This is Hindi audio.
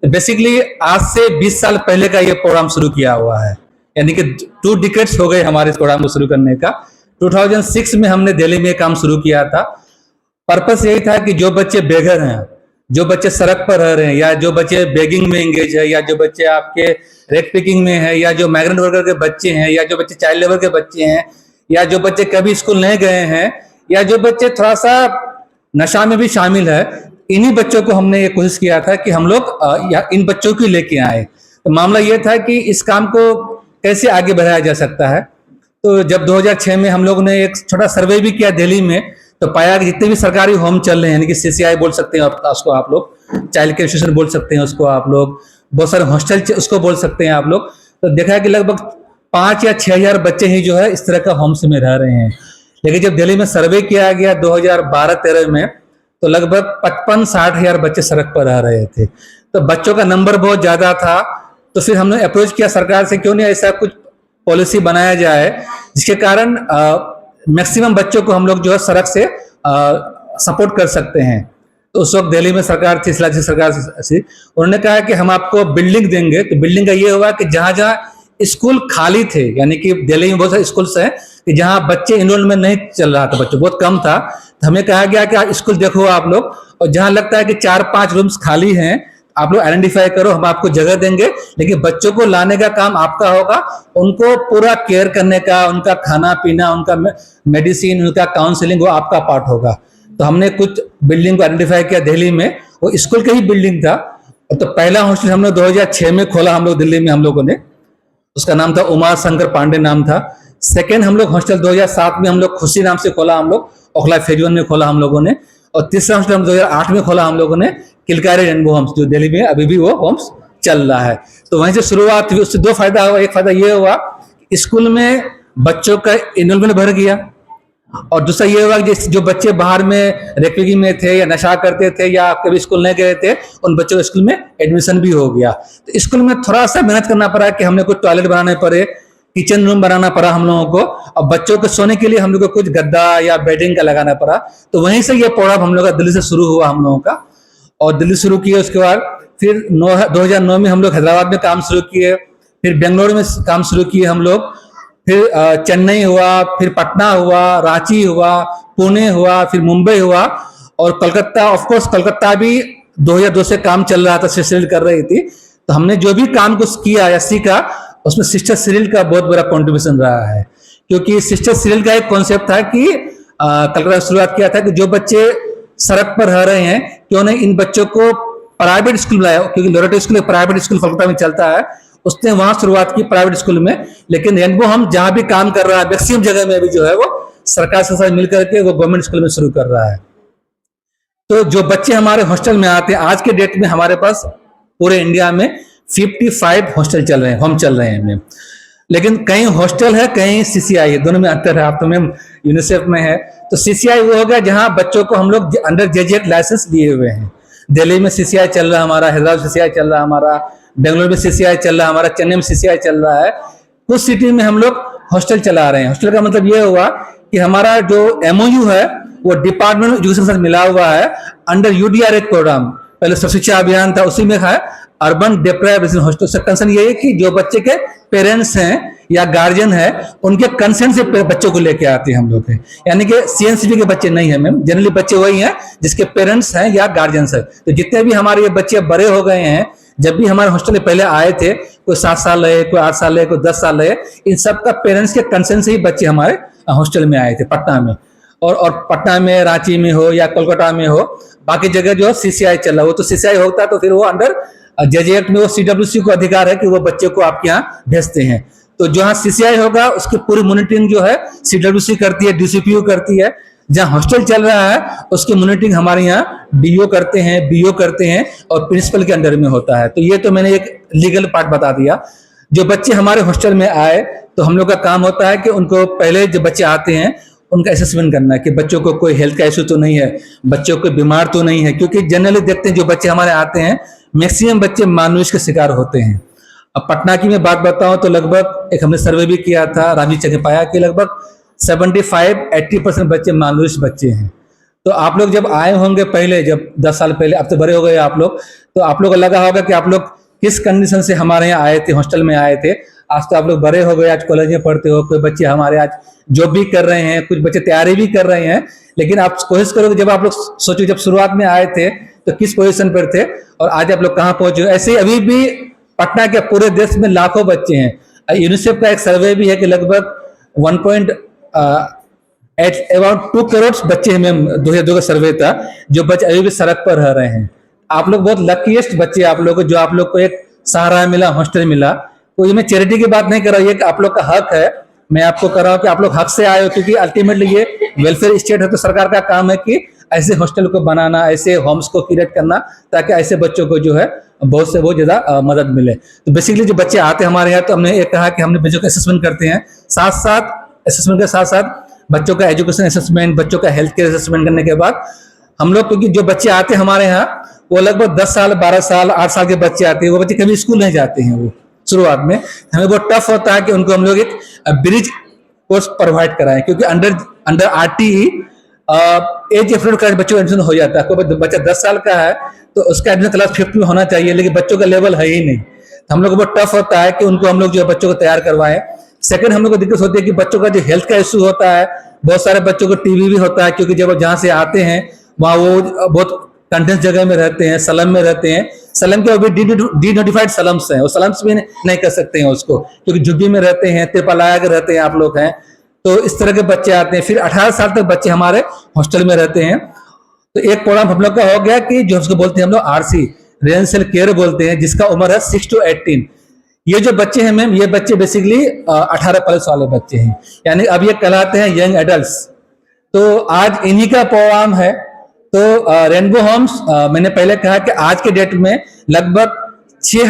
बेसिकली आज से 20 साल पहले का ये प्रोग्राम शुरू किया हुआ है, यानी कि 2 डिकेड्स हो गए हमारे इस प्रोग्राम को शुरू करने का। 2006 में हमने दिल्ली में काम शुरू किया था। पर्पस यही था कि जो बच्चे बेघर हैं, जो बच्चे सड़क पर रह रहे हैं, या जो बच्चे बेगिंग में एंगेज है, या जो बच्चे आपके रेक पिकिंग में है, या जो माइग्रेंट वर्कर के बच्चे हैं, या जो बच्चे चाइल्ड लेबर के बच्चे हैं, या जो बच्चे कभी स्कूल नहीं गए हैं, या जो बच्चे थोड़ा सा नशा में भी शामिल है, इन्हीं बच्चों को हमने ये कोशिश किया था कि हम लोग इन बच्चों को लेके आए। तो मामला ये था कि इस काम को कैसे आगे बढ़ाया जा सकता है। तो जब 2006 में हम लोग ने एक छोटा सर्वे भी किया दिल्ली में, तो पाया कि जितने भी सरकारी होम चल रहे हैं, यानी कि सीसीआई बोल सकते हैं उसको आप लोग, चाइल्ड केयर इंस्टीट्यूशन बोल सकते हैं उसको आप लोग, बहुत सारे हॉस्टल उसको बोल सकते हैं आप लोग, तो देखा है कि लगभग 5 या 6 हजार बच्चे ही जो है इस तरह का होम्स में रह रहे हैं। लेकिन जब दिल्ली में सर्वे किया गया 2012-13 में, तो लगभग 55-60 हजार बच्चे सड़क पर रह रहे थे। तो बच्चों का नंबर बहुत ज्यादा था। तो फिर हमने अप्रोच किया सरकार से, क्यों नहीं ऐसा कुछ पॉलिसी बनाया जाए जिसके कारण मैक्सिमम बच्चों को हम लोग जो है सड़क से सपोर्ट कर सकते हैं। तो उस वक्त दिल्ली में सरकार थी, इस्लामी सरकार थी, उन्होंने कहा कि हम आपको बिल्डिंग देंगे। तो बिल्डिंग का ये हुआ कि जहां जहां स्कूल खाली थे, यानी कि दिल्ली में बहुत सारे स्कूल्स हैं कि जहां बच्चे इनरोलमेंट नहीं चल रहा था, बच्चों बहुत कम था, तो हमें कहा गया कि आप स्कूल देखो आप लोग, और जहां लगता है कि 4-5 रूम्स खाली हैं, आप लोग आइडेंटिफाई करो, हम आपको जगह देंगे, लेकिन बच्चों को लाने का काम आपका होगा, उनको पूरा केयर करने का, उनका खाना पीना, उनका मेडिसिन, उनका काउंसलिंग, वो आपका पार्ट होगा। तो हमने कुछ बिल्डिंग को आइडेंटिफाई किया दिल्ली में, वो स्कूल का ही बिल्डिंग था। तो पहला हॉस्टल हमने 2006 में खोला हम लोग दिल्ली में, हम लोगों ने, उसका नाम था उमा शंकर पांडे नाम था। सेकेंड हम लोग हॉस्टल 2007 में हम लोग खुशी नाम से खोला, हम लोग ओखला फेज 1 में खोला हम लोगों ने। और तीसरा हॉस्टल हम 2008 में खोला हम लोगों ने, किलकारी रेनबो होम्स, जो दिल्ली में अभी भी वो होम्स चल रहा है। तो वहीं से शुरुआत हुई। उससे 2 फायदा हुआ। एक फायदा ये हुआ कि स्कूल में बच्चों का एनरोलमेंट बढ़ गया, और दूसरा ये हुआ कि जो बच्चे बाहर में रेपिंग में थे, या नशा करते थे, या कभी स्कूल नहीं गए थे, उन बच्चों को स्कूल में एडमिशन भी हो गया। तो स्कूल में थोड़ा सा मेहनत करना पड़ा कि हमने कुछ टॉयलेट बनाने पड़े, किचन रूम बनाना पड़ा हम लोगों को, और बच्चों को सोने के लिए हम लोग को कुछ गद्दा या बेडिंग का लगाना पड़ा। तो वहीं से ये प्रोग्राम हम लोग का दिल्ली से शुरू हुआ हम लोगों का, और दिल्ली शुरू किए। उसके बाद फिर 2009 में हम लोग हैदराबाद में काम शुरू किए, फिर बेंगलोर में काम शुरू किए हम लोग, फिर चेन्नई हुआ, फिर पटना हुआ, रांची हुआ, पुणे हुआ, फिर मुंबई हुआ, और कलकत्ता। ऑफकोर्स कलकत्ता भी 2002 से काम चल रहा था, सिस्टर कर रही थी। तो हमने जो भी काम कुछ किया या सीखा, उसमें सिस्टर सिरिल का बहुत बड़ा कंट्रीब्यूशन रहा है, क्योंकि सिस्टर सिरिल का एक कॉन्सेप्ट था कि कलकत्ता शुरुआत किया था कि जो बच्चे सड़क पर रह रहे हैं, क्यों नहीं इन बच्चों को प्राइवेट स्कूल लाया, क्योंकि लोरेटो स्कूल एक प्राइवेट स्कूल कलकत्ता में चलता है, उसने वहां शुरुआत की प्राइवेट स्कूल में। लेकिन रेनबो हम जहां भी काम कर रहा है, मैक्सिमम जगह में अभी जो है वो सरकार के साथ मिलकर के वो गवर्नमेंट स्कूल में शुरू कर रहा है। तो जो बच्चे हमारे हॉस्टल में आते हैं, आज के डेट में हमारे पास पूरे इंडिया में 55 हॉस्टल चल रहे हैं, होम चल रहे हैं। लेकिन कहीं हॉस्टल है, कहीं सीसीआई है, दोनों में अंतर है। आप तो मैम यूनिसेफ में है, तो सीसीआई वो हो गया जहां बच्चों को हम लोग अंडर ग्रेजुएट लाइसेंस दिए हुए हैं। दिल्ली में सीसीआई चल रहा है हमारा, हैदराबाद में सीसीआई चल रहा है हमारा, बेंगलोर में सीसीआई चल रहा है हमारा, चेन्नई में सीसीआई चल रहा है। कुछ सिटी में हम लोग हॉस्टल चला रहे हैं। हॉस्टल का मतलब ये हुआ कि हमारा जो एमओयू है वो डिपार्टमेंट ऑफ एजुकेशन से मिला हुआ है अंडर यूडीआरएच प्रोग्राम। पहले स्वशिक्षा अभियान था, उसी में है अर्बन डिप्राइव्ड हॉस्टल से। कंसर्न ये है कि जो बच्चे के पेरेंट्स हैं या गार्जियन है, उनके कंसेंट से बच्चों को लेके आते हैं हम लोग, यानी कि सीएनसीबी के बच्चे नहीं है मैम, जनरली बच्चे वही हैं जिसके पेरेंट्स हैं या गार्जियंस है। तो जितने भी हमारे ये बच्चे बड़े हो गए हैं, जब भी हमारे हॉस्टल में पहले आए थे, कोई 7 साल रहे, कोई 8 साल रहे, कोई 10 साल रहे, इन सब का पेरेंट्स के कंसेंट से ही बच्चे हमारे हॉस्टल में आए थे पटना में। और पटना में, रांची में हो या कोलकाता में हो, बाकी जगह जो सीसीआई चल रहा है, वो तो सीसीआई होता है, तो फिर वो अंडर जेजे एक्ट में वो सीडब्ल्यूसी को अधिकार है कि वो बच्चे को आपके यहाँ भेजते हैं। तो जहां सीसीआई होगा उसकी पूरी मॉनिटरिंग जो है सीडब्ल्यूसी करती है, डीसीपीयू करती है। जहां हॉस्टल चल रहा है उसकी मॉनिटरिंग हमारे यहाँ डीओ करते हैं, बीओ करते हैं, और प्रिंसिपल के अंडर में होता है। तो ये तो मैंने एक लीगल पार्ट बता दिया। जो बच्चे हमारे हॉस्टल में आए, तो हम लोग का काम होता है कि उनको पहले जो बच्चे आते हैं उनका असेसमेंट करना है कि बच्चों को कोई हेल्थ का इशू तो नहीं है, बच्चों को बीमार तो नहीं है। क्योंकि जनरली देखते हैं जो बच्चे हमारे आते हैं, मैक्सिमम बच्चे मानवेश के शिकार होते हैं। अब पटना की मैं बात बताऊं तो लगभग एक हमने सर्वे भी किया था, राजीव चंद्र पाया कि लगभग 75-80% बच्चे मानवेश बच्चे हैं। तो आप लोग जब आए होंगे पहले, जब 10 साल पहले, अब तो बड़े हो गए आप लोग, तो आप लोग को लगा होगा कि आप लोग किस कंडीशन से हमारे यहाँ आए थे, हॉस्टल में आए थे। आज तो आप लोग बड़े हो गए, आज कॉलेज में पढ़ते हो, कोई बच्चे हमारे आज जॉब भी कर रहे हैं, कुछ बच्चे तैयारी भी कर रहे हैं। लेकिन आप कोशिश करोगे, जब आप लोग सोचो जब शुरुआत में आए थे तो किस पोजीशन पर थे और आज आप लोग कहाँ पहुंचे हो। ऐसे ही अभी भी पटना के पूरे देश में लाखों बच्चे हैं। यूनिसेफ का एक सर्वे भी है कि लगभग 2 करोड़ बच्चे हैं मैम, 2002 का सर्वे था, जो बच्चे अभी भी सड़क पर रह रहे हैं। आप लोग बहुत लकीएस्ट बच्चे आप लोग, जो आप लोग को एक सहारा मिला, हॉस्टल मिला। तो ये मैं चैरिटी की बात नहीं कर रहा हूँ, ये आप लोग का हक है। मैं आपको कर रहा हूँ कि आप लोग हक से आए हो, क्योंकि अल्टीमेटली ये वेलफेयर स्टेट है, तो सरकार का काम है कि ऐसे हॉस्टल को बनाना, ऐसे होम्स को क्रिएट करना, ताकि ऐसे बच्चों को जो है बहुत से बहुत ज्यादा मदद मिले। तो बेसिकली जो बच्चे आते हैं हमारे यहाँ, तो हमने ये कहा कि हमने बच्चों का असेसमेंट करते हैं, साथ साथ असेसमेंट के साथ साथ बच्चों का एजुकेशन असेसमेंट, बच्चों का हेल्थ केयर असेसमेंट करने के बाद हम लोग, क्योंकि जो बच्चे आते हैं हमारे यहाँ वो लगभग 10 साल 12 साल 8 साल के बच्चे आते हैं, वो बच्चे कभी स्कूल नहीं जाते हैं। वो शुरुआत में हमें बहुत टफ होता है कि उनको हम लोग एक ब्रिज कोर्स प्रोवाइड कराएं, क्योंकि अंडर RTE एज एफर्ट का बच्चों का एडमिशन हो जाता है। कोई बच्चा 10 साल का है तो उसका एडमिशन क्लास 5 में होना चाहिए, लेकिन बच्चों का लेवल है ही नहीं। तो हम लोग को बहुत टफ होता है कि उनको हम लोग जो बच्चों को तैयार करवाएं। सेकंड, हम लोग को दिक्कत होती है कि बच्चों का जो हेल्थ का इशू होता है, बहुत सारे बच्चों को टीबी भी होता है, क्योंकि जब जहाँ से आते हैं वहाँ वो बहुत कंटेंस जगह में रहते हैं, सलम में रहते हैं। सलम के भी डी नोटिफाइड सलम्स हैं, वो सलम्स भी नहीं कर सकते हैं उसको, क्योंकि झुग्गी में रहते हैं, त्रिपलाया के रहते हैं आप लोग हैं। तो इस तरह के बच्चे आते हैं। फिर 18 साल तक बच्चे हमारे हॉस्टल में रहते हैं। तो एक प्रोग्राम हम लोग का हो गया कि जो उसको बोलते हैं हम लोग RC, रेजिडेंशियल केयर बोलते हैं, जिसका उम्र है 6 to 18। ये जो बच्चे हैं मैम, ये बच्चे बेसिकली 18+ वाले बच्चे हैं, यानी अब ये कहलाते हैं यंग एडल्ट्स। तो आज इन्हीं का प्रोग्राम है। तो रेनबो होम्स, मैंने पहले कहा कि आज के डेट में लगभग 6000